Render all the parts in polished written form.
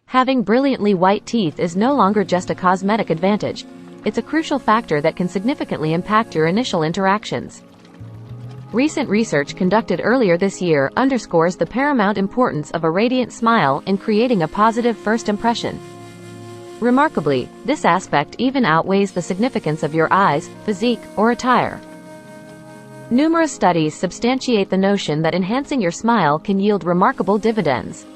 Having brilliantly white teeth is no longer just a cosmetic advantage. It's a crucial factor that can significantly impact your initial interactions. Recent research conducted earlier this year underscores the paramount importance of a radiant smile in creating a positive first impression. Remarkably, this aspect even outweighs the significance of your eyes, physique, or attire. Numerous studies substantiate the notion that enhancing your smile can yield remarkable dividends.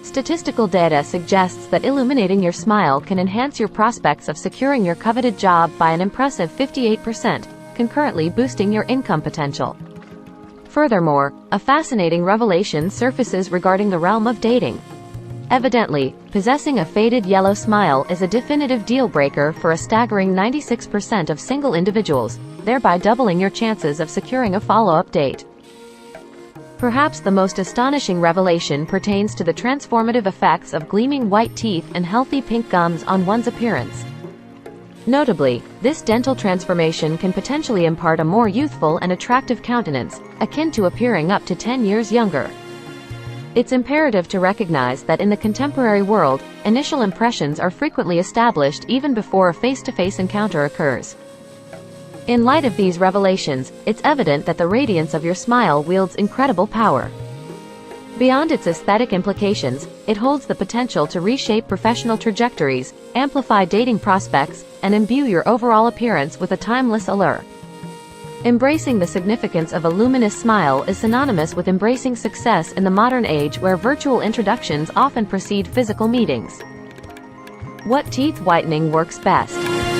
Statistical data suggests that illuminating your smile can enhance your prospects of securing your coveted job by an impressive 58%, concurrently boosting your income potential. Furthermore, a fascinating revelation surfaces regarding the realm of dating. Evidently, possessing a faded yellow smile is a definitive deal-breaker for a staggering 96% of single individuals, thereby doubling your chances of securing a follow-up date. Perhaps the most astonishing revelation pertains to the transformative effects of gleaming white teeth and healthy pink gums on one's appearance. Notably, this dental transformation can potentially impart a more youthful and attractive countenance, akin to appearing up to 10 years younger. It's imperative to recognize that in the contemporary world, initial impressions are frequently established even before a face-to-face encounter occurs. In light of these revelations, it's evident that the radiance of your smile wields incredible power. Beyond its aesthetic implications, it holds the potential to reshape professional trajectories, amplify dating prospects, and imbue your overall appearance with a timeless allure. Embracing the significance of a luminous smile is synonymous with embracing success in the modern age where virtual introductions often precede physical meetings. What teeth whitening works best?